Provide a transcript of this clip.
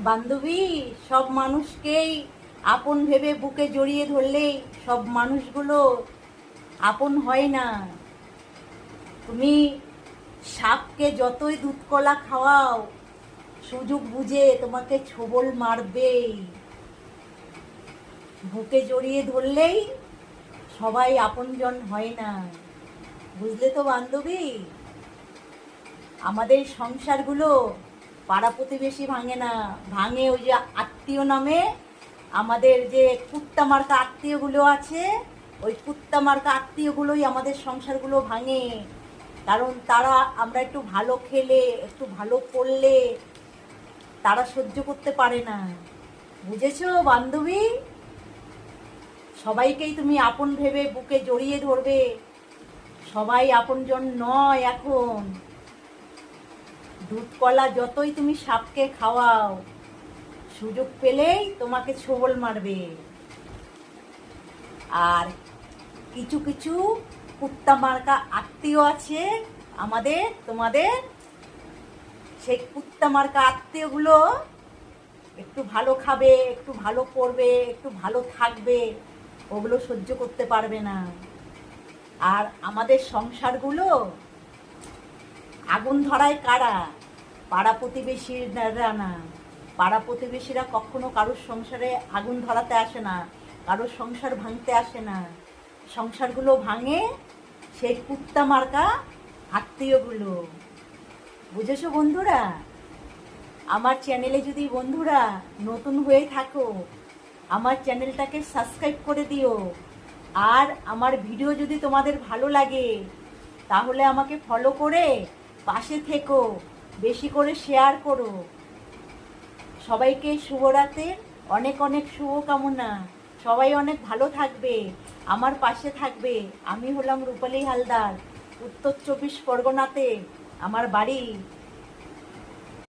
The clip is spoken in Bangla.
বান্ধবী, সব মানুষকেই আপন ভেবে বুকে জড়িয়ে ধরলেই সব মানুষগুলো আপন হয় না। তুমি সাপকে যতই দুধ কলা খাওয়াও, সুযোগ বুঝে তোমাকে ছোবল মারবেই। বুকে জড়িয়ে ধরলেই সবাই আপনজন হয় না। বুঝলে তো বান্ধবী? আমাদের সংসারগুলো পাড়া প্রতিবেশী ভাঙে না, ভাঙে ওই যে আত্মীয় নামে। আমাদের যে কুত্তা মার্কা আত্মীয়গুলো আছে, ওই কুত্তা মার্কা আত্মীয়গুলোই আমাদের সংসারগুলো ভাঙে। কারণ তারা, আমরা একটু ভালো খেলে, একটু ভালো করলে তারা সহ্য করতে পারে না। বুঝেছো বান্ধবী? সবাইকেই তুমি আপন ভেবে বুকে জড়িয়ে ধরবে। সবাই আপনজন নয় এখন। দুধ কলা যতই তুমি সাপকে খাওয়াও, সুযোগ পেলেই তোমাকে ছোবল মারবে। আর কিছু কিছু কুত্তা মার্কা আত্মীয় আছে আমাদের, তোমাদের। সেই কুত্তা মার্কা আত্মীয়গুলো একটু ভালো খাবে, একটু ভালো করবে, একটু ভালো থাকবে, ওগুলো সহ্য করতে পারবে না। আর আমাদের সংসারগুলো আগুন ধরায় কারা? পাড়া প্রতিবেশীরা না। পাড়া প্রতিবেশীরা কখনো কারোর সংসারে আগুন ধরাতে আসে না, কারোর সংসার ভাঙতে আসে না। সংসারগুলো ভাঙে সেই কুত্তা মার্কা আত্মীয়গুলো। বুঝেছো বন্ধুরা? আমার চ্যানেলে যদি বন্ধুরা নতুন হয়ে থাকো, আমার চ্যানেলটাকে সাবস্ক্রাইব করে দিও। আর আমার ভিডিও যদি তোমাদের ভালো লাগে, তাহলে আমাকে ফলো করে পাশে থেকো, বেশি করে শেয়ার করো। সবাইকে শুভরাতের অনেক অনেক শুভকামনা। সবাই অনেক ভালো থাকবে, আমার পাশে থাকবে। আমি হলাম রূপালী হালদার, উত্তর 24 পরগনাতে আমার বাড়ি।